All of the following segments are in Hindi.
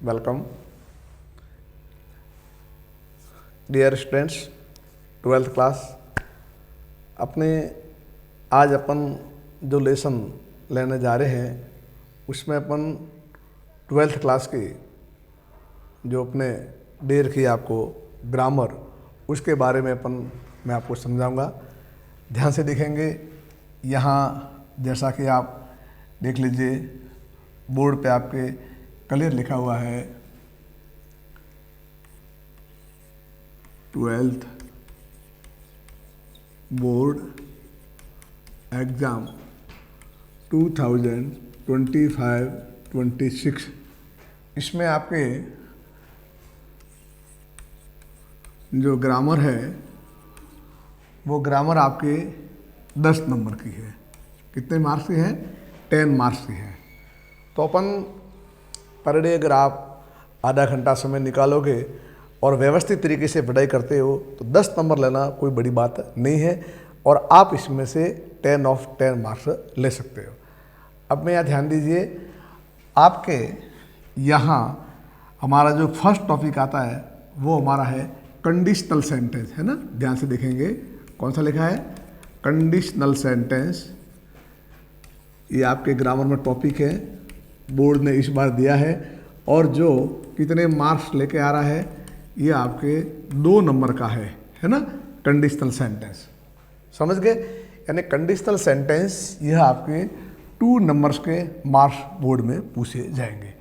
Welcome dear students, 12th class. आज अपन जो लेसन लेने जा रहे हैं उसमें अपन 12th क्लास की जो अपने दे रखी है आपको ग्रामर, उसके बारे में मैं आपको समझाऊंगा। ध्यान से देखेंगे। यहाँ जैसा कि आप देख लीजिए, बोर्ड पे आपके क्लियर लिखा हुआ है 12th बोर्ड एग्ज़ाम 2025-26। इसमें आपके जो ग्रामर है वो ग्रामर आपके 10 नंबर की है। कितने मार्क्स की है? 10 मार्क्स की है। तो अपन पर डे अगर आप आधा घंटा समय निकालोगे और व्यवस्थित तरीके से पढ़ाई करते हो तो 10 नंबर लेना कोई बड़ी बात नहीं है और आप इसमें से 10 ऑफ 10 मार्क्स ले सकते हो। अब मैं यहाँ ध्यान दीजिए, आपके यहाँ हमारा जो फर्स्ट टॉपिक आता है वो हमारा है कंडीशनल सेंटेंस, है ना। ध्यान से देखेंगे कौन सा लिखा है, कंडीशनल सेंटेंस। ये आपके ग्रामर में टॉपिक है, बोर्ड ने इस बार दिया है और जो कितने मार्क्स लेके आ रहा है ये आपके 2 नंबर का है ना। कंडीशनल सेंटेंस समझ गए, यानी कंडीशनल सेंटेंस यह आपके 2 नंबर्स के मार्क्स बोर्ड में पूछे जाएंगे।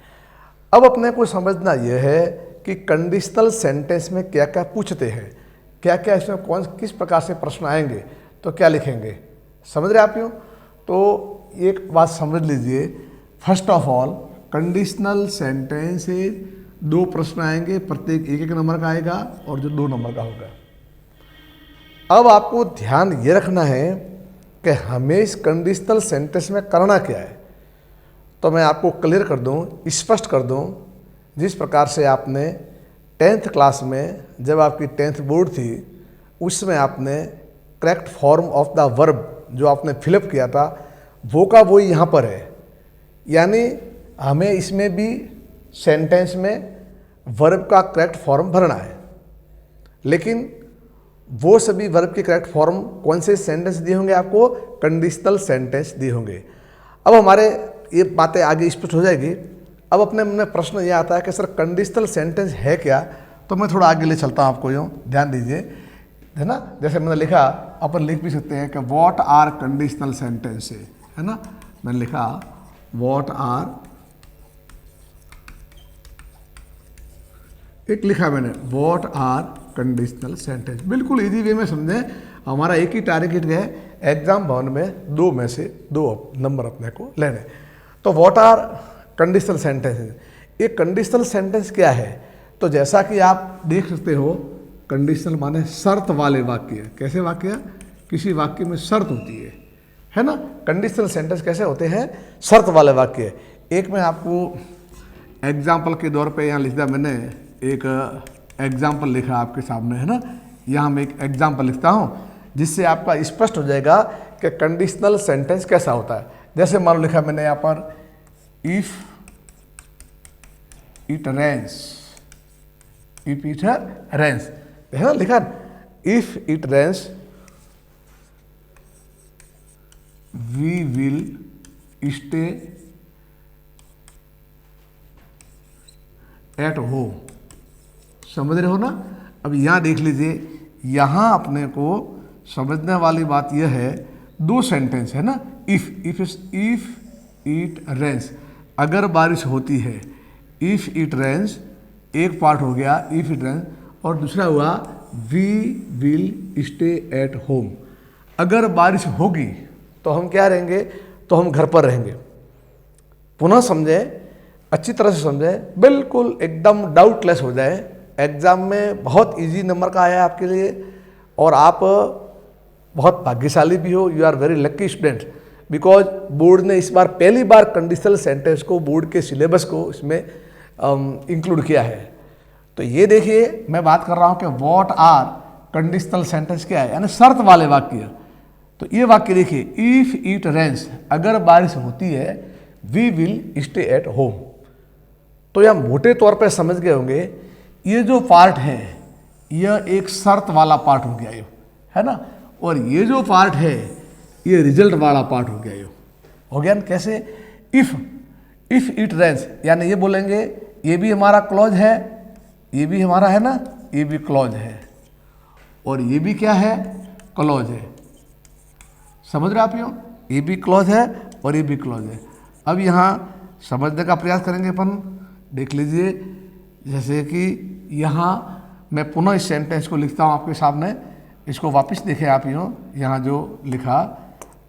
अब अपने को समझना यह है कि कंडीशनल सेंटेंस में क्या क्या पूछते हैं, क्या क्या इसमें किस प्रकार से प्रश्न आएंगे, तो क्या लिखेंगे, समझ रहे आप यूँ। तो एक बात समझ लीजिए, first of all conditional sentence से 2 प्रश्न आएंगे, प्रत्येक 1-1 नंबर का आएगा और जो 2 नंबर का होगा। अब आपको ध्यान ये रखना है कि हमें इस कंडीशनल सेंटेंस में करना क्या है। तो मैं आपको क्लियर कर दूं, स्पष्ट कर दूं, जिस प्रकार से आपने 10th क्लास में जब आपकी 10th बोर्ड थी उसमें आपने correct form of the verb जो आपने फिलअप किया था वो का वो यहाँ पर है। यानी हमें इसमें भी सेंटेंस में वर्ब का करेक्ट फॉर्म भरना है, लेकिन वो सभी वर्ब के करेक्ट फॉर्म कौन से सेंटेंस दिए होंगे आपको? कंडीशनल सेंटेंस दिए होंगे। अब हमारे ये बातें आगे स्पष्ट हो जाएगी। अब अपने मन में प्रश्न ये आता है कि सर कंडीशनल सेंटेंस है क्या, तो मैं थोड़ा आगे ले चलता हूँ आपको। यूँ ध्यान दीजिए, है ना। जैसे मैंने लिखा, अपन लिख भी सकते हैं कि व्हाट आर कंडीशनल सेंटेंस, है ना। मैंने लिखा व्हाट आर, एक लिखा मैंने व्हाट आर कंडीशनल सेंटेंस। बिल्कुल इजी वे में समझें। हमारा एक ही टारगेट है, एग्जाम भवन में 2 में से 2 नंबर अपने को लेने। तो व्हाट आर कंडीशनल सेंटेंस, ये कंडीशनल सेंटेंस क्या है? तो जैसा कि आप देख सकते हो, कंडीशनल माने शर्त वाले वाक्य। कैसे वाक्य? किसी वाक्य में शर्त होती है ना। कंडीशनल सेंटेंस कैसे होते हैं? शर्त वाले वाक्य। एक मैं आपको एग्जाम्पल के तौर पे यहाँ लिख दिया मैंने, एक एग्जाम्पल लिखा आपके सामने, है ना। यहाँ मैं एक एग्जाम्पल लिखता हूँ जिससे आपका स्पष्ट हो जाएगा कि कंडीशनल सेंटेंस कैसा होता है। जैसे मान लो लिखा मैंने यहाँ पर, if it rains, if it rains, है ना लिखा, if it rains we will stay at home. समझ रहे हो ना। अब यहाँ देख लीजिए, यहाँ अपने को समझने वाली बात यह है, 2 सेंटेंस है ना। इफ इट रेन्स, अगर बारिश होती है। इफ इट रेन्स एक पार्ट हो गया, इफ इट रेन्स, और दूसरा हुआ we will stay at home. अगर बारिश होगी तो हम क्या रहेंगे? तो हम घर पर रहेंगे। पुनः समझें, अच्छी तरह से समझें, बिल्कुल एकदम डाउटलेस हो जाए। एग्ज़ाम में बहुत इजी नंबर का आया आपके लिए और आप बहुत भाग्यशाली भी हो। You are very lucky student, because board ने इस बार पहली बार कंडीशनल सेंटेंस को बोर्ड के सिलेबस को इसमें इंक्लूड किया है। तो ये देखिए, मैं बात कर रहा हूँ कि व्हाट आर कंडीशनल सेंटेंस क्या है, यानी शर्त वाले वाक्य। तो ये वाक्य देखिए, इफ इट रेन्स, अगर बारिश होती है, we will stay at home. तो तो यह मोटे तौर पे समझ गए होंगे, ये जो पार्ट है यह एक शर्त वाला पार्ट हो गया, है ना, और ये जो पार्ट है ये रिजल्ट वाला पार्ट हो गया, ये हो गया ना। कैसे? इफ इट रेंज, यानी ये बोलेंगे ये भी हमारा क्लॉज है, ये भी हमारा है ना, ये भी क्लॉज है, और ये भी क्या है? क्लॉज है। समझ रहे आप? ये भी क्लॉज है और ये भी क्लॉज है। अब यहाँ समझने का प्रयास करेंगे अपन। देख लीजिए, जैसे कि यहाँ मैं पुनः इस सेंटेंस को लिखता हूँ आपके सामने, इसको वापस देखें आप। यहाँ जो लिखा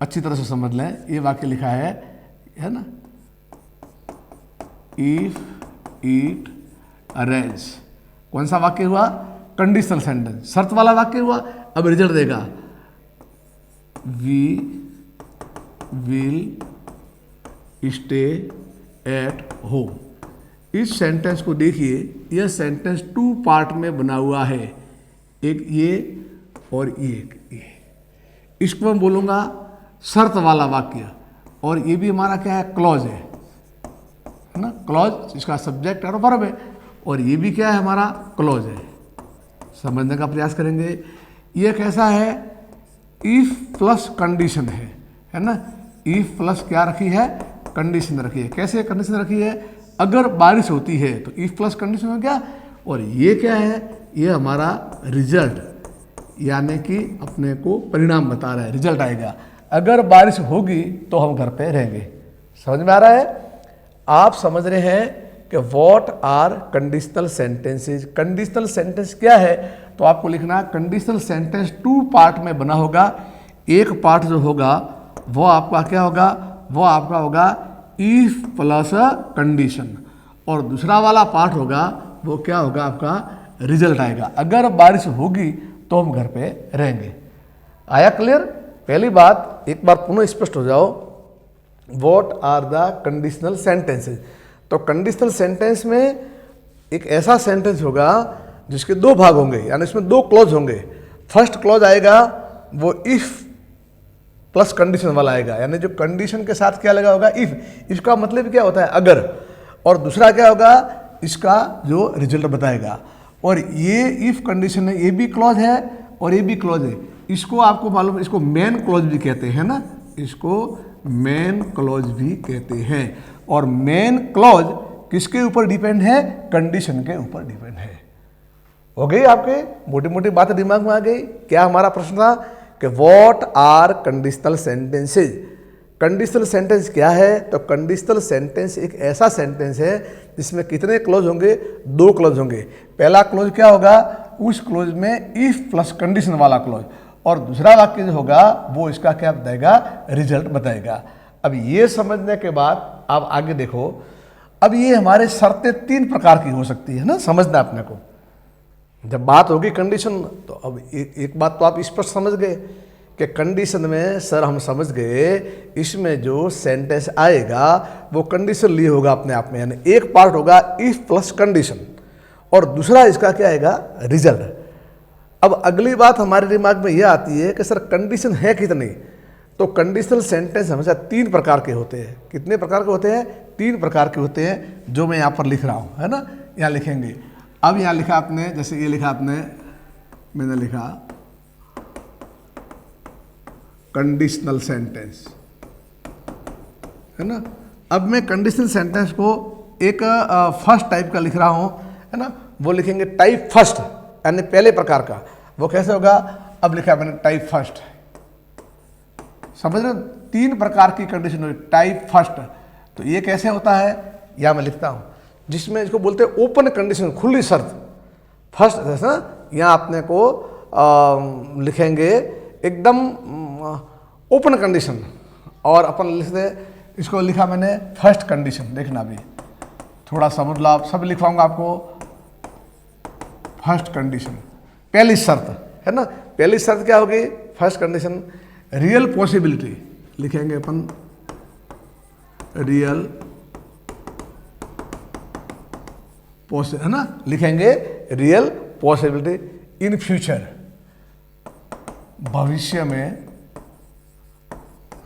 अच्छी तरह से समझ लें, ये वाक्य लिखा है ना, इफ इट रेंज। कौन सा वाक्य हुआ? कंडीशनल सेंटेंस, शर्त वाला वाक्य हुआ। अब रिजल्ट देगा, we will stay at home. इस सेंटेंस को देखिए, यह सेंटेंस 2 पार्ट में बना हुआ है, एक ये और एक ये। इसको मैं बोलूँगा शर्त वाला वाक्य, और ये भी हमारा क्या है? क्लॉज है ना, क्लॉज इसका सब्जेक्ट और वर्ब है, और ये भी क्या है? हमारा क्लॉज है। समझने का प्रयास करेंगे। ये कैसा है? इफ प्लस कंडीशन है ना। इफ प्लस क्या रखी है? कंडीशन रखी है। कैसे कंडीशन रखी है? अगर बारिश होती है तो इफ प्लस कंडीशन हो गया, और ये क्या है? ये हमारा रिजल्ट, यानी कि अपने को परिणाम बता रहा है, रिजल्ट आएगा। अगर बारिश होगी तो हम घर पे रहेंगे। समझ में आ रहा है? आप समझ रहे हैं कि what are conditional sentences. Conditional sentence क्या है? तो आपको लिखना, कंडीशनल सेंटेंस 2 पार्ट में बना होगा। एक पार्ट जो होगा वो आपका क्या होगा? वो आपका होगा इफ प्लस कंडीशन, और दूसरा वाला पार्ट होगा वो क्या होगा? आपका रिजल्ट आएगा। अगर बारिश होगी तो हम घर पे रहेंगे। आया क्लियर? पहली बात एक बार पुनः स्पष्ट हो जाओ, what are the conditional sentences. तो कंडीशनल सेंटेंस में एक ऐसा सेंटेंस होगा जिसके 2 भाग होंगे, यानी इसमें 2 क्लॉज होंगे। फर्स्ट क्लॉज आएगा वो इफ प्लस कंडीशन वाला आएगा, यानी जो कंडीशन के साथ क्या लगा होगा? इफ। इसका मतलब क्या होता है? अगर। और दूसरा क्या होगा? इसका जो रिजल्ट बताएगा। और ये इफ कंडीशन है, ये भी क्लॉज है और ये भी क्लॉज है। इसको आपको मालूम है, इसको मेन क्लॉज भी कहते हैं ना, इसको मेन क्लॉज भी कहते हैं। और मेन क्लॉज किसके ऊपर डिपेंड है? कंडीशन के ऊपर डिपेंड है। हो गई आपके मोटी मोटी बातें दिमाग में आ गई? क्या हमारा प्रश्न था कि what are conditional sentences. Conditional sentence क्या है? तो कंडीशनल सेंटेंस एक ऐसा सेंटेंस है जिसमें कितने क्लॉज होंगे? 2 क्लॉज होंगे। पहला क्लॉज क्या होगा? उस क्लॉज में इफ प्लस कंडीशन वाला क्लॉज, और दूसरा वाक्य जो होगा वो इसका क्या बताएगा? रिजल्ट बताएगा। अब ये समझने के बाद आप आगे देखो। अब ये हमारे शर्तें 3 प्रकार की हो सकती है ना, समझना अपने को। जब बात होगी कंडीशन, तो अब एक बात तो आप स्पष्ट समझ गए कि कंडीशन में सर हम समझ गए, इसमें जो सेंटेंस आएगा वो कंडीशन लिए होगा अपने आप में, यानी एक पार्ट होगा इफ प्लस कंडीशन और दूसरा इसका क्या आएगा? रिजल्ट। अब अगली बात हमारे दिमाग में यह आती है कि सर कंडीशन है कितनी? तो कंडीशनल सेंटेंस हमेशा 3 प्रकार के होते हैं। कितने प्रकार के होते हैं? 3 प्रकार के होते हैं, जो मैं यहाँ पर लिख रहा हूँ, है ना। यहाँ लिखेंगे। अब यहाँ लिखा आपने, जैसे ये लिखा आपने, मैंने लिखा कंडीशनल सेंटेंस, है ना। अब मैं कंडीशनल सेंटेंस को एक फर्स्ट टाइप का लिख रहा हूँ, है ना। वो लिखेंगे टाइप फर्स्ट, यानी पहले प्रकार का। वो कैसे होगा? अब लिखा मैंने टाइप फर्स्ट। समझ रहे? 3 प्रकार की कंडीशन हुई टाइप फर्स्ट। तो ये कैसे होता है? या मैं लिखता हूँ, जिसमें इसको बोलते हैं ओपन कंडीशन, खुली शर्त। फर्स्ट जैसा यहाँ अपने को लिखेंगे एकदम ओपन कंडीशन, और अपन लिखते, इसको लिखा मैंने फर्स्ट कंडीशन। देखना भी थोड़ा समझ लो, आप सब लिखवाऊंगा आपको। फर्स्ट कंडीशन, पहली शर्त, है ना। पहली शर्त क्या होगी? फर्स्ट कंडीशन रियल पॉसिबिलिटी लिखेंगे अपन, रियल है ना, लिखेंगे रियल पॉसिबिलिटी इन फ्यूचर, भविष्य में,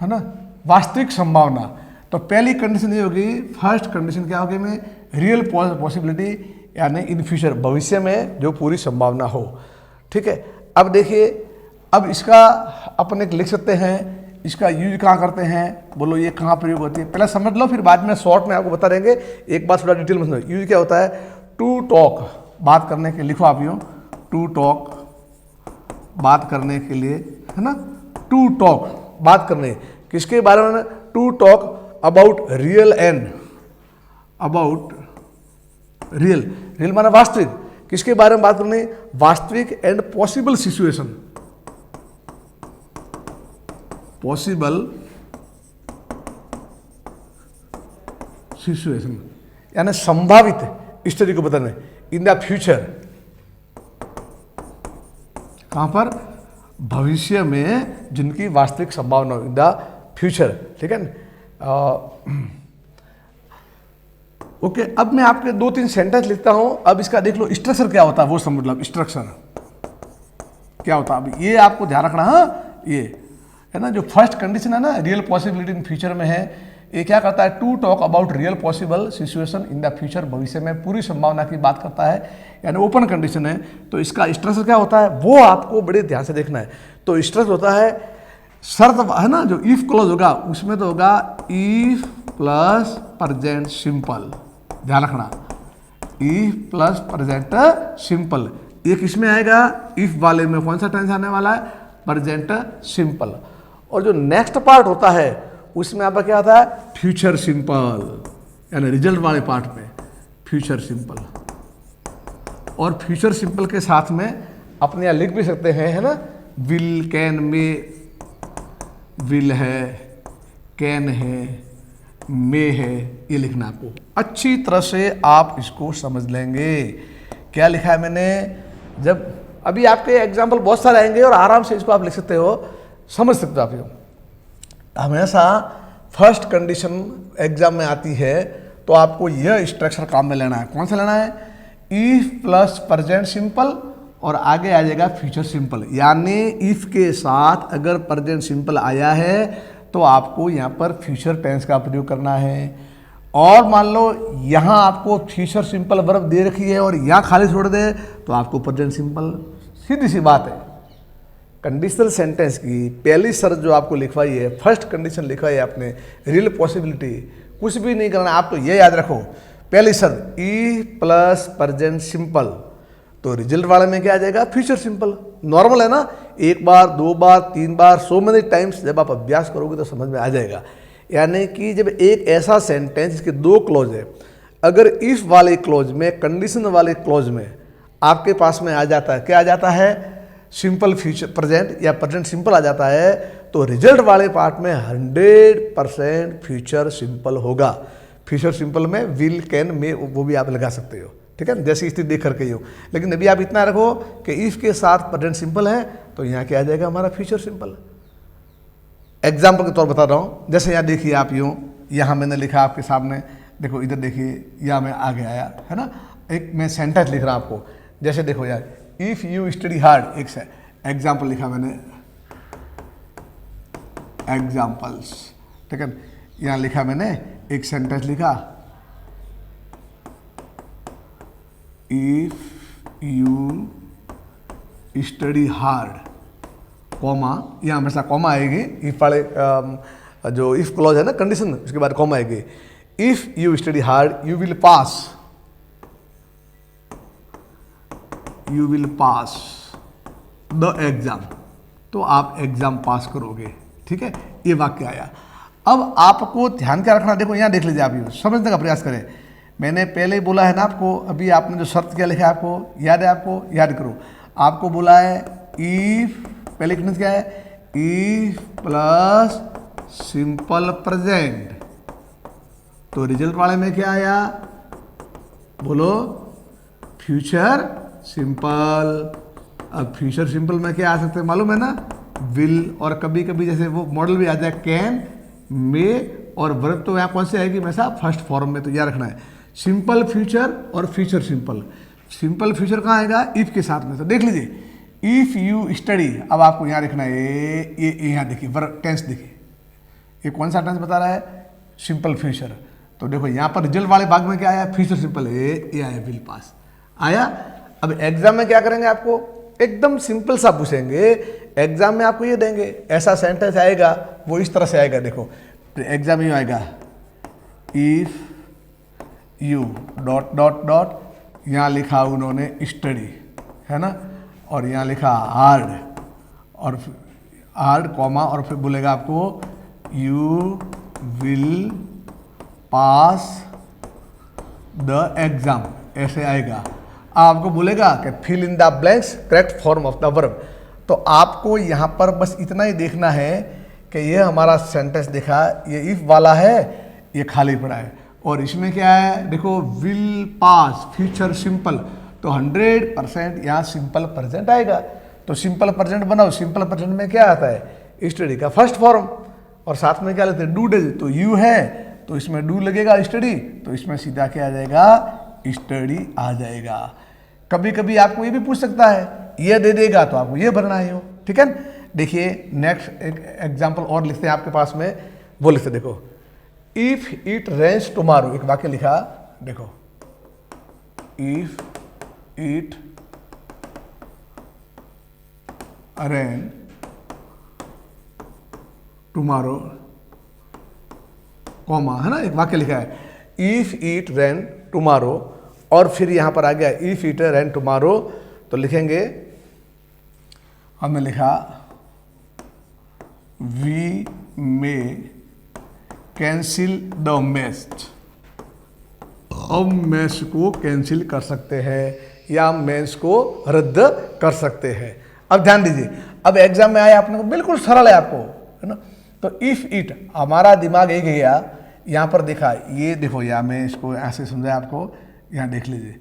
है ना, वास्तविक संभावना। तो पहली कंडीशन ये होगी, फर्स्ट कंडीशन क्या होगी में? रियल पॉसिबिलिटी यानी इन फ्यूचर, भविष्य में जो पूरी संभावना हो। ठीक है, अब देखिए, अब इसका अपन एक लिख सकते हैं, इसका यूज कहाँ करते हैं, बोलो ये कहाँ प्रयोग होती है, पहले समझ लो, फिर बाद में शॉर्ट में आपको बता देंगे। एक बात थोड़ा डिटेल में समझो, यूज क्या होता है। टू टॉक, बात करने के, लिखो आप यूँ, टू टॉक, बात करने के लिए, है ना। टू टॉक, बात करने किसके बारे में, to talk about real and, about real, real माना वास्तविक, किसके बारे में बात करनी, वास्तविक and possible situation, possible situation यानी संभावित स्थिति को बताने, इन द फ्यूचर, कहां पर, भविष्य में जिनकी वास्तविक संभावना, इन द फ्यूचर। ठीक है ना। ओके, अब मैं आपके 2-3 सेंटेंस लिखता हूं। अब इसका देख लो स्ट्रक्चर क्या होता है, वो समझ लो स्ट्रक्चर क्या होता है। अब ये आपको ध्यान रखना, हाँ, ये है ना, जो फर्स्ट कंडीशन है ना, रियल पॉसिबिलिटी इन फ्यूचर में है, ये क्या करता है, to talk about real possible situation in the future, भविष्य में पूरी संभावना की बात करता है, यानी ओपन कंडीशन है। तो इसका स्ट्रक्चर क्या होता है, वो आपको बड़े ध्यान से देखना है। तो स्ट्रक्चर होता है, शर्त है ना, जो इफ क्लॉज होगा उसमें तो होगा इफ प्लस प्रेजेंट सिंपल, ध्यान रखना, इफ प्लस प्रेजेंट सिंपल। ये किसमें आएगा, इफ वाले में कौन सा टेंस आने वाला है, प्रेजेंट सिंपल। और जो नेक्स्ट पार्ट होता है उसमें आपका क्या आता है, फ्यूचर सिंपल, यानी रिजल्ट वाले पार्ट में फ्यूचर सिंपल। और फ्यूचर सिंपल के साथ में अपने यहाँ लिख भी सकते हैं, है ना, विल, कैन, मे, विल है, कैन है, मे है, ये लिखना आपको अच्छी तरह से, आप इसको समझ लेंगे। क्या लिखा है मैंने, जब अभी आपके एग्जाम्पल बहुत सारे आएंगे और आराम से इसको आप लिख सकते हो, समझ सकते हो आप। ये हमेशा फर्स्ट कंडीशन एग्जाम में आती है तो आपको यह स्ट्रक्चर काम में लेना है। कौन सा लेना है, इफ प्लस प्रेजेंट सिंपल और आगे आ जाएगा फ्यूचर सिंपल, यानी इफ के साथ अगर प्रेजेंट सिंपल आया है तो आपको यहाँ पर फ्यूचर टेंस का प्रयोग करना है। और मान लो यहाँ आपको फ्यूचर सिंपल वर्ब दे रखी है और यहाँ खाली छोड़ दे तो आपको प्रेजेंट सिंपल, सीधी सी बात है। कंडीशनल सेंटेंस की पहली शर्त जो आपको लिखवाई है, फर्स्ट कंडीशन लिखवाई है आपने, रियल पॉसिबिलिटी, कुछ भी नहीं करना, आप तो ये याद रखो, पहली शर्त ई प्लस प्रेजेंट सिंपल, तो रिजल्ट वाले में क्या आ जाएगा, फ्यूचर सिंपल। नॉर्मल है ना, एक बार, 2 बार, 3 बार, सो मेनी टाइम्स जब आप अभ्यास करोगे तो समझ में आ जाएगा। यानी कि जब एक ऐसा सेंटेंस जिसके 2 क्लॉज है, अगर इफ वाले क्लॉज में, कंडीशन वाले क्लॉज में आपके पास में आ जाता है, क्या आ जाता है, सिंपल फ्यूचर प्रेजेंट या प्रेजेंट सिंपल आ जाता है, तो रिजल्ट वाले पार्ट में 100% फ्यूचर सिंपल होगा। फ्यूचर सिंपल में विल, कैन, मे, वो भी आप लगा सकते हो, ठीक है, जैसी स्थिति देख करके हो। लेकिन अभी आप इतना रखो कि इफ के साथ प्रेजेंट सिंपल है तो यहाँ क्या आ जाएगा, हमारा फ्यूचर सिंपल। एग्जाम्पल के तौर बता रहा हूँ, जैसे यहाँ देखिए आप यूँ, यहाँ मैंने लिखा आपके सामने, देखो इधर देखिए, यहाँ मैं आगे आया, है ना, एक मैं सेंटेंस लिख रहा हूँ आपको, जैसे देखो यार, इफ यू स्टडी हार्ड, एक एग्जाम्पल लिखा मैंने, एग्जाम्पल्स, ठीक है, यहाँ लिखा मैंने एक सेंटेंस लिखा, if you study hard, comma, यहाँ हमेशा कॉमा आएगी, इफ वाले जो इफ क्लॉज है ना, कंडीशन, उसके बाद कॉमा आएगी। If you study hard you will pass, you will pass the exam, तो आप एग्जाम पास करोगे, ठीक है, ये वाक्य आया। अब आपको ध्यान क्या रखना, देखो यहाँ देख लीजिए, आप ये समझने का प्रयास करें। मैंने पहले ही बोला है ना आपको, अभी आपने जो शर्त क्या लिखा है आपको याद है, आपको याद करो, आपको बोला है इफ, पहले कंडीशन क्या है, इफ प्लस सिंपल प्रेजेंट, तो रिजल्ट वाले में क्या आया, बोलो फ्यूचर सिंपल। अब फ्यूचर सिंपल में क्या आ सकते हैं मालूम है ना, विल, और कभी कभी जैसे वो मॉडल भी आ जाए कैन, मे, और वर्ब तो यहाँ कौन से आएगी, हमेशा फर्स्ट फॉर्म में, तो याद रखना है सिंपल फ्यूचर और फ्यूचर सिंपल। सिंपल फ्यूचर कहाँ आएगा, इफ के साथ में, तो देख लीजिए, इफ यू स्टडी, अब आपको यहाँ देखना है, ये यहाँ देखिए वर्ब टेंस देखिए, ये कौन सा टेंस बता रहा है, सिंपल फ्यूचर। तो देखो यहाँ पर रिजल्ट वाले भाग में क्या आया, फ्यूचर सिंपल, ये आया विल पास आया। अब एग्जाम में क्या करेंगे, आपको एकदम सिंपल सा पूछेंगे। एग्जाम में आपको ये देंगे, ऐसा सेंटेंस आएगा, वो इस तरह से आएगा। देखो एग्जाम में आएगा, if U dot dot dot, यहाँ लिखा उन्होंने स्टडी, है ना, और यहाँ लिखा हार्ड, और हार्ड कॉमा, और फिर बोलेगा आपको you will pass the exam, ऐसे आएगा। आपको बोलेगा कि fill in the blanks correct form of the verb. तो आपको यहाँ पर बस इतना ही देखना है कि ये हमारा सेंटेंस देखा, ये इफ वाला है, ये खाली पड़ा है, और इसमें क्या है, देखो विल पास फ्यूचर सिंपल, तो 100% यहाँ सिंपल प्रेजेंट आएगा। तो सिंपल प्रेजेंट बनाओ, सिंपल प्रेजेंट में क्या आता है, स्टडी का फर्स्ट फॉर्म, और साथ में क्या लेते हैं, डू डेज, तो यू है तो इसमें डू लगेगा, स्टडी, तो इसमें सीधा क्या आ जाएगा, स्टडी आ जाएगा। कभी कभी आपको ये भी पूछ सकता है, ये दे देगा तो आपको ये भरना है, ठीक है। देखिए नेक्स्ट एक एग्जाम्पल और लिखते हैं आपके पास में, वो लिखते देखो, इफ इट रेन्स टुमारो, एक वाक्य लिखा, देखो if it rain tomorrow, comma, है ना, एक वाक्य लिखा है, इफ इट रेन टुमारो, और फिर यहां पर आ गया इफ इट रेन टुमारो, तो लिखेंगे, हमने लिखा we may cancel the match, अब मैच को कैंसिल कर सकते हैं या मैच को रद्द कर सकते हैं। अब ध्यान दीजिए, अब एग्जाम में आया आपने को, बिल्कुल सरल है आपको, है ना। तो इफ इट, हमारा दिमाग एक गया, यहाँ पर देखा, ये देखो, या मैं इसको ऐसे समझाया आपको, यहाँ देख लीजिए,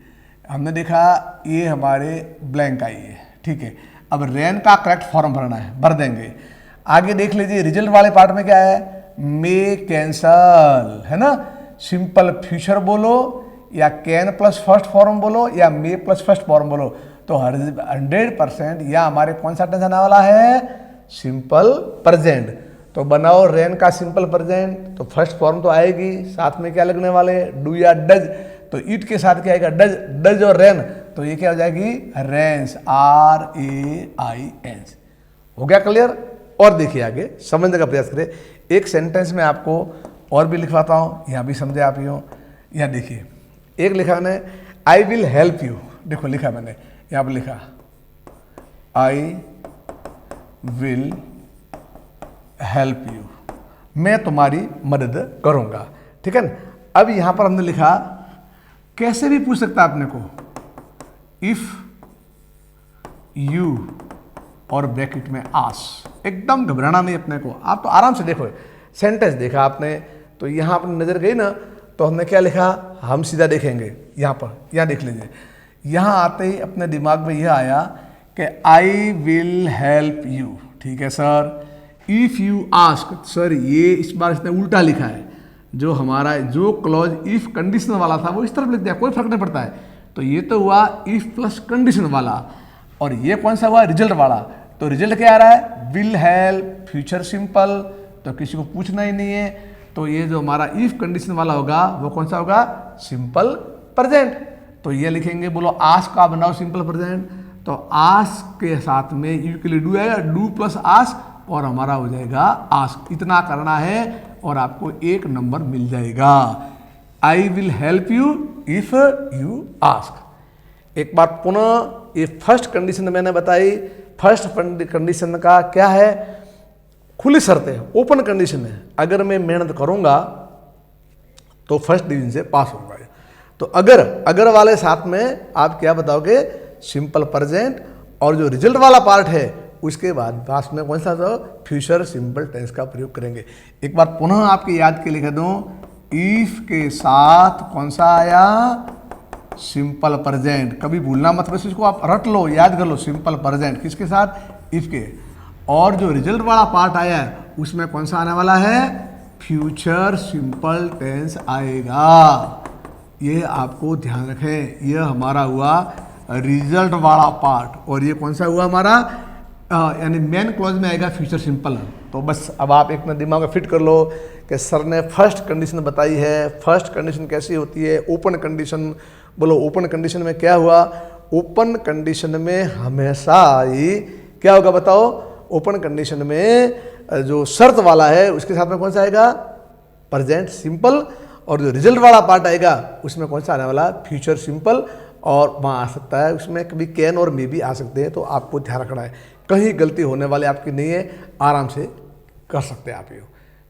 हमने देखा ये हमारे ब्लैंक आई है, ठीक है। अब रेन का करेक्ट फॉर्म भरना है, भर देंगे। आगे देख लीजिए रिजल्ट वाले पार्ट में क्या है, मे कैंसल, है ना, सिंपल फ्यूचर बोलो, या कैन प्लस फर्स्ट फॉर्म बोलो, या मे प्लस फर्स्ट फॉर्म बोलो, तो 100% या हमारे कौन सा टेंस आने वाला है, सिंपल प्रेजेंट। तो बनाओ रेन का सिंपल प्रेजेंट, तो फर्स्ट फॉर्म तो आएगी, साथ में क्या लगने वाले, डू या डज, तो इट के साथ क्या आएगा, डज, डज और रेन, तो ये क्या हो जाएगी, रेंस, RAINS। हो गया क्लियर। और देखिए आगे समझने का प्रयास करें, एक सेंटेंस में आपको और भी लिखवाता हूँ, यहाँ भी समझे आप ही हो। यहाँ देखिए एक लिखा मैंने, आई विल हेल्प यू, देखो लिखा मैंने, यहाँ पर लिखा आई विल हेल्प यू, मैं तुम्हारी मदद करूंगा, ठीक है ना। अब यहां पर हमने लिखा, कैसे भी पूछ सकता है अपने को, इफ यू और ब्रैकेट में आस, एकदम घबराना नहीं अपने को, आप तो आराम से देखो, सेंटेंस देखा आपने तो यहां अपनी नजर गई ना, तो हमने क्या लिखा, हम सीधा देखेंगे यहां पर, यहां देख लीजिए, यहां आते ही अपने दिमाग में यह आया कि आई विल हेल्प यू, ठीक है sir. If you ask, sir ये इस बार इसने उल्टा लिखा है, जो हमारा जो क्लॉज इफ कंडीशन वाला था वो इस तरफ लिख दिया, कोई फर्क नहीं पड़ता है। तो ये तो हुआ इफ प्लस कंडीशन वाला, और ये कौन सा हुआ, रिजल्ट वाला। तो रिजल्ट क्या आ रहा है, विल हेल्प, फ्यूचर सिंपल, तो किसी को पूछना ही नहीं है। तो ये जो हमारा इफ कंडीशन वाला होगा वो कौन सा होगा, सिंपल प्रेजेंट। तो ये लिखेंगे, बोलो आस्क का बनाओ सिंपल प्रेजेंट, तो आस्क के साथ में यू के लिए डू आएगा, डू प्लस आस्क, और हमारा हो जाएगा आस्क। इतना करना है और आपको 1 नंबर मिल जाएगा। I will help you if you ask. एक बार पुनः, ये फर्स्ट कंडीशन मैंने बताई, फर्स्ट कंडीशन का क्या है, खुली शर्त है, ओपन कंडीशन है, अगर मैं मेहनत करूंगा तो फर्स्ट डिवीजन से पास होगा। तो अगर वाले साथ में आप क्या बताओगे, सिंपल प्रेजेंट, और जो रिजल्ट वाला पार्ट है उसके बाद पास में कौन सा, तो फ्यूचर सिंपल टेंस का प्रयोग करेंगे। एक बार पुनः आपके याद के लिख दूं, इफ के साथ कौन सा आया, सिंपल प्रेजेंट, कभी भूलना मत, बस इसको आप रट लो, याद कर लो, सिंपल प्रेजेंट किसके साथ, इफ के। और जो रिजल्ट वाला पार्ट आया है उसमें कौन सा आने वाला है, फ्यूचर सिंपल टेंस आएगा। ये आपको ध्यान रखें, यह हमारा हुआ रिजल्ट वाला पार्ट, और ये कौन सा हुआ हमारा, यानी मेन क्लॉज में आएगा फ्यूचर सिंपल। तो बस अब आप एक ना दिमाग में फिट कर लो कि सर ने फर्स्ट कंडीशन बताई है। फर्स्ट कंडीशन कैसी होती है? Open condition. बोलो ओपन कंडीशन में क्या हुआ? ओपन कंडीशन में हमेशा ही क्या होगा बताओ? ओपन कंडीशन में जो शर्त वाला है उसके साथ में कौन सा आएगा? Present simple. और जो रिजल्ट वाला पार्ट आएगा उसमें कौन सा आने वाला? Future simple. और वहाँ आ सकता है उसमें कभी कैन और मे भी आ सकते हैं। तो आपको ध्यान रखना है, कहीं गलती होने वाली आपकी नहीं है, आराम से कर सकते हैं आप ये।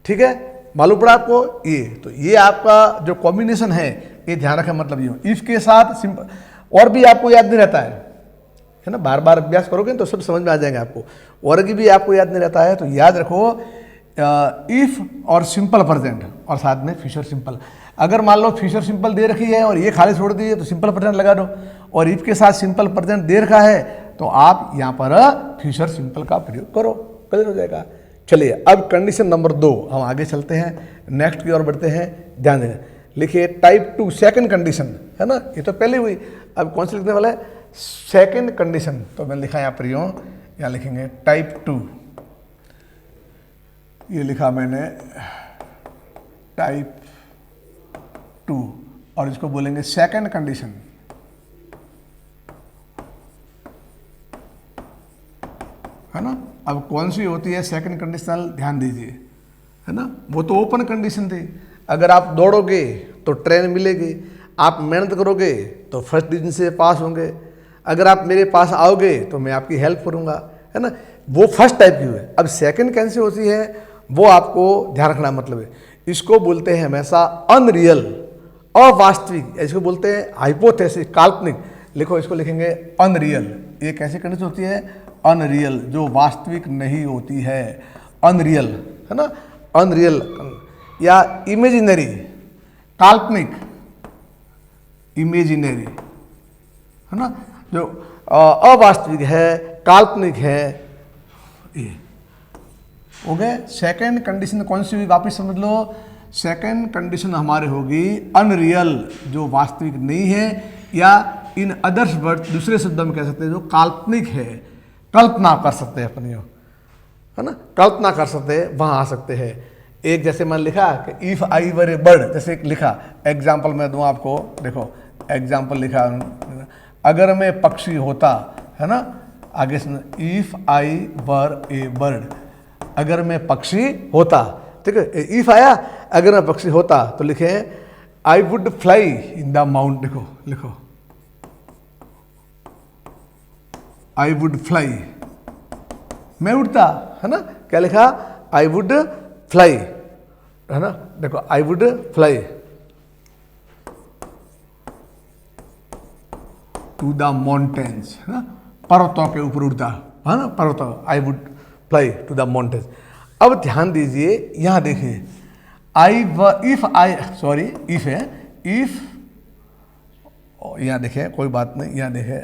ठीक है, मालूम पड़ा आपको ये? तो ये आपका जो कॉम्बिनेशन है ये ध्यान रखें, मतलब ये इफ के साथ सिंपल। और भी आपको याद नहीं रहता है ना, बार बार अभ्यास करोगे तो सब समझ में आ जाएंगे आपको। और भी आपको याद नहीं रहता है तो याद रखो इफ और सिंपल प्रेजेंट और साथ में फ्यूचर सिंपल। अगर मान लो फ्यूचर सिंपल दे रखी है और ये खाली छोड़ दी है तो सिंपल प्रेजेंट लगा दो, और इफ के साथ सिंपल प्रेजेंट दे रखा है तो आप यहाँ पर फ्यूचर सिंपल का प्रयोग करो, क्लियर हो जाएगा। चलिए अब कंडीशन नंबर 2 हम आगे चलते हैं, नेक्स्ट की ओर बढ़ते हैं। ध्यान देना, लिखिए टाइप 2 सेकंड कंडीशन, है ना, ये तो पहले हुई। अब कौन सी लिखने वाला है? Second condition. तो मैंने लिखा यहाँ पर यूँ, यहाँ लिखेंगे टाइप 2, ये लिखा मैंने टाइप 2 और इसको बोलेंगे सेकंड कंडीशन, है ना। अब कौन सी होती है सेकंड कंडीशनल? ध्यान दीजिए, है ना। वो तो ओपन कंडीशन थी, अगर आप दौड़ोगे तो ट्रेन मिलेगी, आप मेहनत करोगे तो फर्स्ट डिवीजन से पास होंगे, अगर आप मेरे पास आओगे तो मैं आपकी हेल्प करूंगा, है ना। वो फर्स्ट टाइप की है। अब सेकंड कैसी होती है वो आपको ध्यान रखना, मतलब है इसको बोलते हैं हमेशा अनरियल, अवास्तविक, इसको बोलते हैं हाइपोथेसिस, काल्पनिक। लिखो, इसको लिखेंगे अनरियल। ये कैसी कंडीशन होती है? अनरियल, जो वास्तविक नहीं होती है, अनरियल, है ना। अनरियल या इमेजिनरी, काल्पनिक, इमेजिनरी, है ना, जो अवास्तविक है, काल्पनिक है, ये हो गए। सेकंड कंडीशन कौन सी हुई? वापस समझ लो, सेकंड कंडीशन हमारे होगी अनरियल, जो वास्तविक नहीं है, या इन अदर्स वर्ड, दूसरे शब्दों में कह सकते हैं जो काल्पनिक है, कल्पना कर सकते हैं अपनी, है ना, कल्पना कर सकते हैं, वहाँ आ सकते हैं। एक जैसे मैंने लिखा कि if I were a bird, जैसे लिखा, एग्जाम्पल मैं दूँ आपको, देखो एग्जाम्पल लिखा, अगर मैं पक्षी होता, है ना, आगे सुन, if I were a bird, अगर मैं पक्षी होता, ठीक है, इफ आया, अगर मैं पक्षी होता तो लिखे आई would fly in the mount, देखो लिखो आई वुड फ्लाई, मैं उड़ता, है ना, क्या लिखा? आई वुड फ्लाई, है ना, देखो I would fly to the mountains, है ना, पर्वतों के ऊपर उड़ता, है ना, पर्वतों, I would fly to the mountains. अब ध्यान दीजिए, यहां देखिए, इफ है, इफ, यहां देखें, कोई बात नहीं, यहां देखें,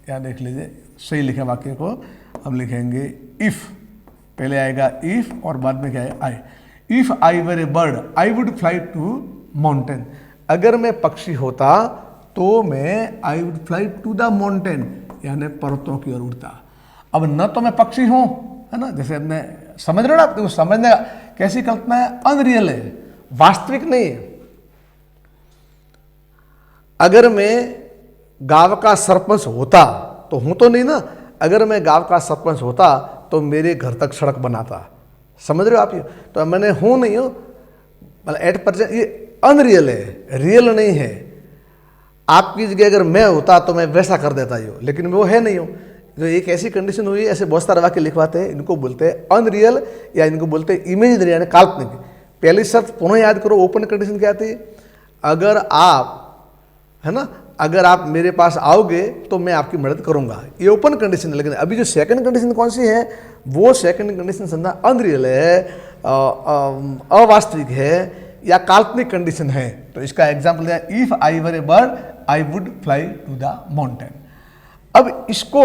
यहां देख लीजिए, सही लिखे वाक्य को, हम लिखेंगे इफ, पहले आएगा इफ और बाद में क्या है? I. If I were a bird I would fly to mountain, अगर मैं पक्षी होता तो मैं I would fly to the mountain, यानी पर्वतों की ओर उड़ता। अब न तो मैं पक्षी हूं, है ना, जैसे अपने समझ रहे हो ना, आपको समझने का कैसी कल्पना है? अनरियल है, वास्तविक नहीं है। अगर मैं गांव का सरपंच होता, तो हूं तो नहीं ना, अगर मैं गांव का सरपंच होता तो मेरे घर तक सड़क बनाता, समझ रहे हो आप ये? तो मैंने हूं नहीं हूं, मतलब एट परसेंट ये अनरियल है, रियल नहीं है। आपकी जगह अगर मैं होता तो मैं वैसा कर देता ये, लेकिन वो है नहीं हूं। जो एक ऐसी कंडीशन हुई, ऐसे बहुत सारे वाक्य लिखवाते हैं, इनको बोलते हैं अनरियल या इनको बोलते हैं इमेजिनरी, यानी काल्पनिक। पहली शर्त पुनः याद करो, ओपन कंडीशन क्या थी? अगर आप, है ना, अगर आप मेरे पास आओगे तो मैं आपकी मदद करूंगा, ये ओपन कंडीशन है। लेकिन अभी जो सेकंड कंडीशन कौन सी है? वो सेकंड कंडीशन समझना अनरियल है, अवास्तविक है या काल्पनिक कंडीशन है। तो इसका एग्जाम्पल दिया, if I were a bird I would fly to the mountain. अब इसको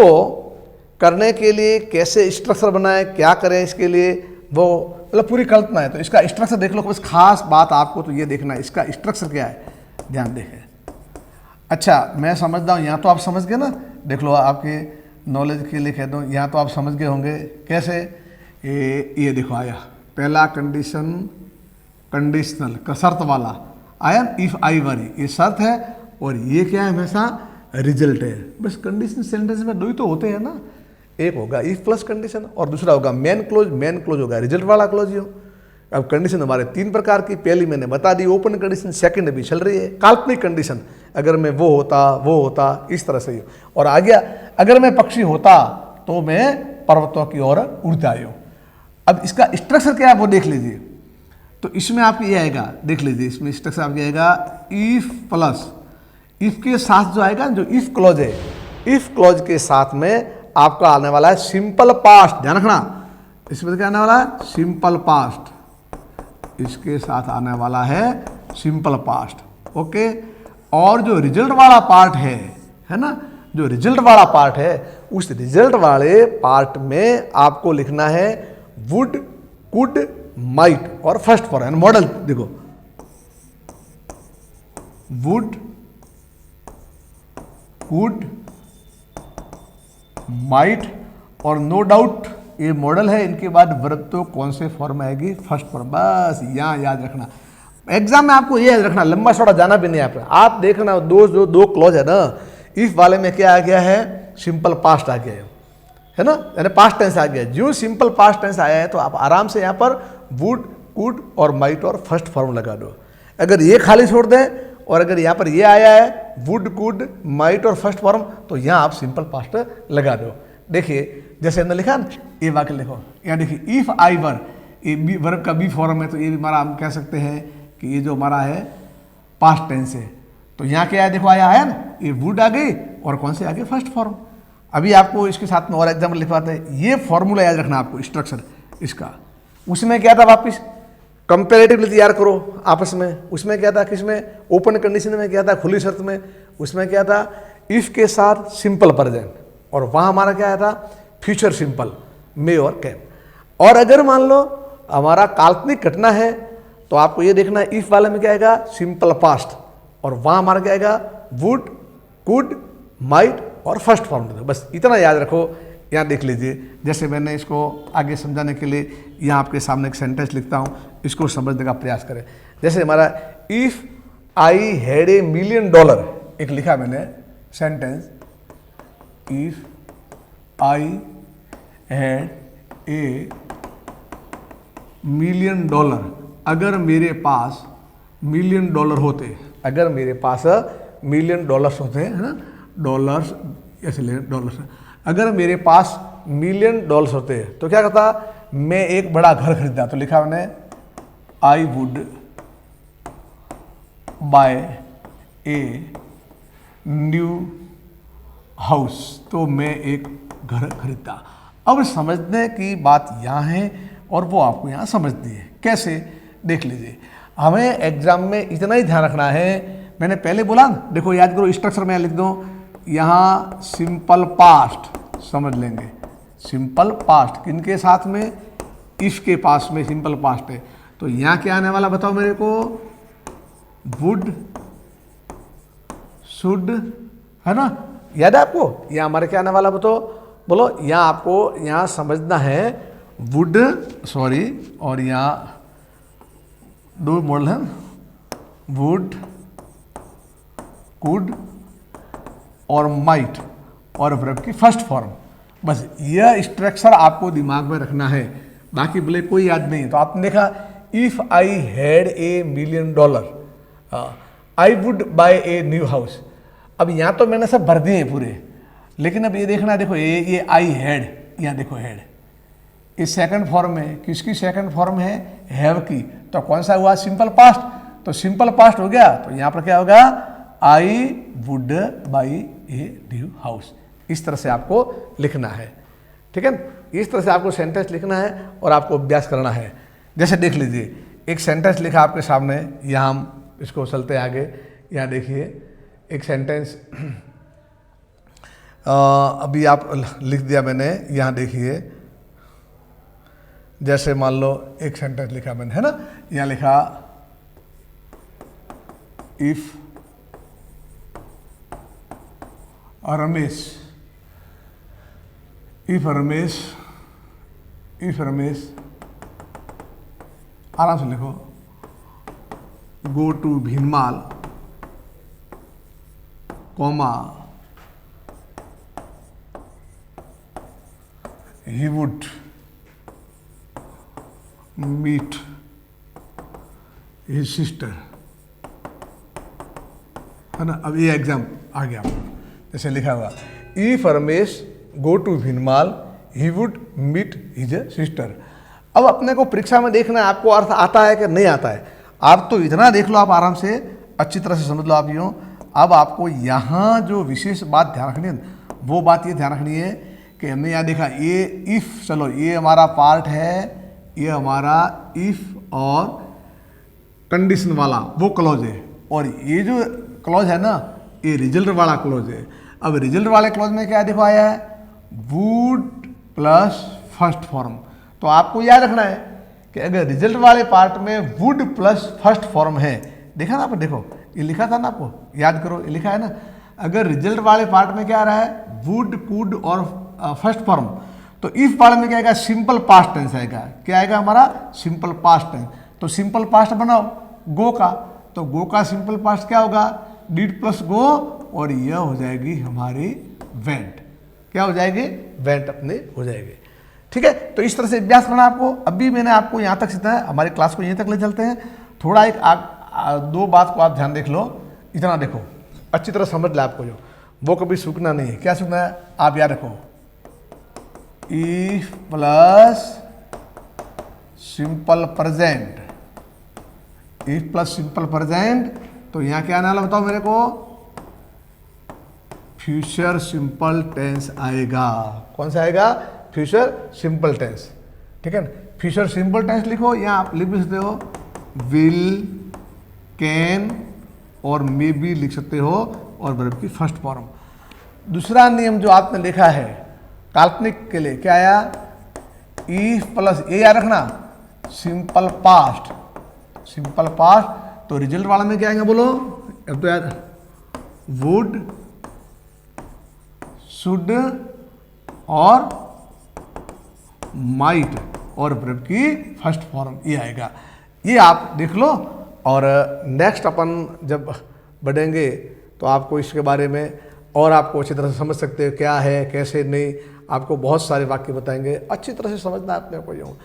करने के लिए कैसे स्ट्रक्चर बनाए, क्या करें इसके लिए, वो मतलब पूरी कल्पना है। तो इसका स्ट्रक्चर देख लो, बस खास बात आपको तो ये देखना है इसका स्ट्रक्चर क्या है, ध्यान देखें। अच्छा, मैं समझता हूँ, यहाँ तो आप समझ गए ना, देख लो आपके नॉलेज के लिए कह दूँ, यहाँ तो आप समझ गए होंगे कैसे। ये देखो आया पहला कंडीशन, कंडीशनल का शर्त वाला आया, इफ आई वाली ये शर्त है, और ये क्या है हमेशा रिजल्ट है। बस कंडीशन सेंटेंस में दो ही तो होते हैं ना, एक होगा इफ प्लस कंडीशन और दूसरा होगा मेन क्लोज। मेन क्लोज होगा रिजल्ट वाला क्लोज ही हो। अब कंडीशन हमारे 3 प्रकार की, पहली मैंने बता दी ओपन कंडीशन, सेकंड अभी चल रही है काल्पनिक कंडीशन, अगर मैं वो होता इस तरह से ही। और आ गया अगर मैं पक्षी होता तो मैं पर्वतों की ओर उड़ जाऊं। अब इसका स्ट्रक्चर क्या है वो देख लीजिए। तो इसमें आपको ये आएगा, देख लीजिए इसमें स्ट्रक्चर आपको आएगा इफ प्लस, इफ के साथ जो आएगा जो इफ क्लॉज है, इफ क्लॉज के साथ में आपका आने वाला है सिंपल पास्ट। ध्यान रखना इसमें क्या आने वाला है, सिंपल पास्ट, इसके साथ आने वाला है सिंपल पास्ट। ओके, और जो रिजल्ट वाला पार्ट है ना, जो रिजल्ट वाला पार्ट है, उस रिजल्ट वाले पार्ट में आपको लिखना है वुड, कुड, माइट और फर्स्ट फॉर्म। मॉडल देखो, वुड, कुड, माइट और नो डाउट ये मॉडल है। इनके बाद वर्ब तो कौन से फॉर्म आएगी, फर्स्ट फॉर्म। बस यहां याद रखना, एग्जाम में आपको ये याद रखना, लंबा चौड़ा जाना भी नहीं है। आप देखना दो क्लॉज है ना, इफ वाले में क्या आ गया है, सिंपल पास्ट आ गया है ना, यानी पास्ट टेंस आ गया। जो सिंपल पास्ट टेंस आया है तो आप आराम से यहाँ पर वुड, कुड और माइट और फर्स्ट फॉर्म लगा दो। अगर ये खाली छोड़ दें और अगर यहाँ पर ये आया है वुड, कुड, माइट और फर्स्ट फॉर्म, तो यहाँ आप सिंपल पास्ट लगा दो। देखिए जैसे हमने लिखा ना, ये वाक्य लिखो, यहाँ देखिए इफ आई वर, ये बी वर्ब का बी फॉर्म है, तो ये हमारा हम कह सकते हैं कि ये जो हमारा है पास्ट टेंस है। तो यहाँ क्या है, देखो आया है ना, ये वुड आ गई और कौन से आ गए, फर्स्ट फॉर्म। अभी आपको इसके साथ में और एग्जाम्पल लिखवाते हैं। ये फॉर्मूला याद रखना आपको, स्ट्रक्चर इसका। उसमें क्या था, वापिस कंपेरेटिवली तैयार करो आपस में। उसमें क्या था, किसमें, ओपन कंडीशन में क्या था, खुली शर्त में। उसमें क्या था, इफ के साथ सिंपल प्रेजेंट, और वहाँ हमारा क्या आया था, फ्यूचर सिंपल, मे और कैन। और अगर मान लो हमारा काल्पनिक घटना है तो आपको ये देखना है इफ वाले में क्या आएगा, सिंपल पास्ट, और वहाँ हमारा क्या आएगा, वुड, कुड, माइट और फर्स्ट फॉर्म। बस इतना याद रखो। यहाँ देख लीजिए, जैसे मैंने इसको आगे समझाने के लिए यहाँ आपके सामने एक सेंटेंस लिखता हूँ, इसको समझने का प्रयास करें। जैसे हमारा इफ आई हैड $1 मिलियन, एक लिखा मैंने sentence, if I had $1 million, अगर मेरे पास $1 मिलियन होते, अगर मेरे पास $1 मिलियन होते, है ना, डॉलर्स ऐसे ले, डॉलर्स, अगर मेरे पास $1 मिलियन होते तो क्या करता, मैं एक बड़ा घर खरीदा। तो लिखा मैंने I would buy a new house, तो मैं एक घर खरीदा। अब समझने की बात यहाँ है और वो आपको यहाँ समझनी है। कैसे, देख लीजिए। हमें एग्जाम में इतना ही ध्यान रखना है, मैंने पहले बोला ना, देखो याद करो, स्ट्रक्चर में लिख दो, यहाँ सिंपल पास्ट समझ लेंगे, सिंपल पास्ट किनके साथ में, इफ के पास में सिंपल पास्ट है। तो यहाँ क्या आने वाला बताओ मेरे को, वुड, शुड, है ना, याद है आपको। यहाँ हमारे क्या आने वाला बताओ, बोलो। यहाँ आपको यहाँ समझना है वुड, सॉरी, और यहाँ दो मॉडल है, वुड, कुड और माइट और वर्ब की फर्स्ट फॉर्म। बस यह स्ट्रक्चर आपको दिमाग में रखना है, बाकी बोले कोई याद नहीं है। तो आपने देखा if I had $1 million, I would buy a new house. अब यहाँ तो मैंने सब भर दिए हैं पूरे, लेकिन अब ये देखना, देखो ये आई हैड, यहाँ देखो हैड, ये सेकंड फॉर्म है, किसकी सेकंड फॉर्म है, हैव की। तो कौन सा हुआ, सिंपल पास्ट। तो सिंपल पास्ट हो गया, तो यहाँ पर क्या होगा, I would buy a new house. इस तरह से आपको लिखना है, ठीक है। इस तरह से आपको सेंटेंस लिखना है और आपको अभ्यास करना है। जैसे देख लीजिए, एक सेंटेंस लिखा आपके सामने, यहाँ हम इसको चलते आगे। यहाँ देखिए एक सेंटेंस अभी आप लिख दिया मैंने, यहाँ देखिए, जैसे मान लो एक सेंटेंस लिखा मैंने, है ना, यहाँ लिखा इफ रमेश इफ रमेश आराम से लिखो, go to Bhinmal, comma, he would meet his sister, है ना। अब ये एग्जाम आ गया, जैसे लिखा हुआ, if Ramesh go to Bhinmal he would meet his sister. अब अपने को परीक्षा में देखना है आपको अर्थ आता है कि नहीं आता है। आप तो इतना देख लो, आप आराम से अच्छी तरह से समझ लो आप यूँ। अब आपको यहाँ जो विशेष बात ध्यान रखनी है, वो बात ये ध्यान रखनी है कि हमने यहाँ देखा ये इफ, चलो ये हमारा पार्ट है, ये हमारा इफ और कंडीशन वाला वो क्लॉज है, और ये जो क्लॉज है ना ये रिजल्ट वाला क्लॉज है। अब रिजल्ट वाले क्लॉज में क्या देखो आया है, वुड प्लस फर्स्ट फॉर्म। तो आपको याद रखना है कि अगर रिजल्ट वाले पार्ट में वुड प्लस फर्स्ट फॉर्म है, देखा ना आप, देखो ये लिखा था ना, आपको याद करो, ये लिखा है ना। अगर रिजल्ट वाले पार्ट में क्या आ रहा है, वुड, कुड और फर्स्ट फॉर्म, तो इफ वाले में क्या आएगा, सिंपल पास्ट टेंस आएगा। क्या आएगा हमारा, सिंपल पास्ट टेंस। तो सिंपल पास्ट बनाओ गो का, तो गो का सिंपल पास्ट क्या होगा, डिड प्लस गो, और यह हो जाएगी हमारी वेंट। क्या हो जाएगी, वेंट अपने हो जाएगी। ठीक है, तो इस तरह से अभ्यास करना आपको। अभी मैंने आपको यहाँ तक सीखा है, हमारी क्लास को यहीं तक ले चलते हैं। थोड़ा एक दो बात को आप ध्यान देख लो, इतना देखो अच्छी तरह समझ ले, आपको जो वो कभी सूखना नहीं है। क्या सूखना है, आप याद रखो, if plus simple present, if plus simple present, तो यहां क्या आने वाला बताओ मेरे को, फ्यूचर सिंपल टेंस आएगा। कौन सा आएगा, फ्यूचर सिंपल टेंस। ठीक है ना, फ्यूचर सिंपल टेंस लिखो, यहां आप लिख भी सकते हो विल, कैन और मे बी लिख सकते हो, और वर्ब की फर्स्ट फॉर्म। दूसरा नियम जो आपने लिखा है काल्पनिक के लिए, क्या आया, इफ प्लस ये याद रखना, सिंपल पास्ट, सिंपल पास्ट। तो रिजल्ट वाला में क्या आएगा बोलो, अब तो यार वुड, शुड और माइट और वर्ब की फर्स्ट फॉर्म ये आएगा। ये आप देख लो, और नेक्स्ट अपन जब बढ़ेंगे तो आपको इसके बारे में और आपको अच्छी तरह से समझ सकते हो क्या है कैसे नहीं। आपको बहुत सारे वाक्य बताएंगे, अच्छी तरह से समझना है अपने को यूँ।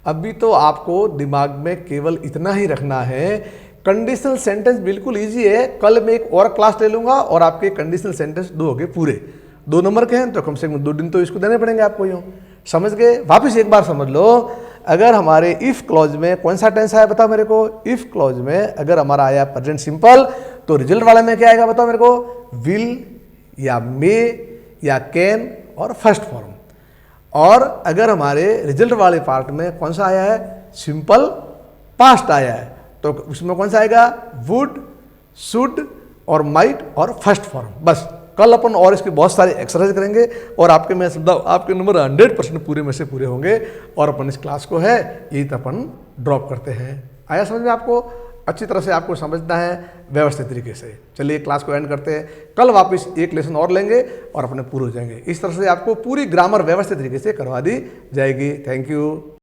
अभी तो आपको दिमाग में केवल इतना ही रखना है, कंडीशनल सेंटेंस बिल्कुल इजी है। कल मैं एक और क्लास ले लूँगा और आपके कंडीशनल सेंटेंस 2 हो गए पूरे, 2 नंबर के हैं, तो कम से कम 2 दिन तो इसको देने पड़ेंगे आपको यूँ। समझ गए, वापस एक बार समझ लो। अगर हमारे इफ क्लॉज में कौन सा टेंस आया बताओ मेरे को, इफ क्लॉज में अगर हमारा आया प्रेजेंट सिंपल, तो रिजल्ट वाले में क्या आएगा बताओ मेरे को, विल या मे या कैन और फर्स्ट फॉर्म। और अगर हमारे रिजल्ट वाले पार्ट में कौन सा आया है, सिंपल पास्ट आया है, तो उसमें कौन सा आएगा, वुड, शुड और माइट और फर्स्ट फॉर्म। बस कल अपन और इसके बहुत सारे एक्सरसाइज करेंगे, और आपके मैं समझा आपके नंबर 100% पूरे में से पूरे होंगे, और अपन इस क्लास को है यही तो अपन ड्रॉप करते हैं। आया समझ में आपको, अच्छी तरह से आपको समझना है व्यवस्थित तरीके से। चलिए क्लास को एंड करते हैं, कल वापस एक लेसन और लेंगे और अपने पूरे हो जाएंगे। इस तरह से आपको पूरी ग्रामर व्यवस्थित तरीके से करवा दी जाएगी। Thank you.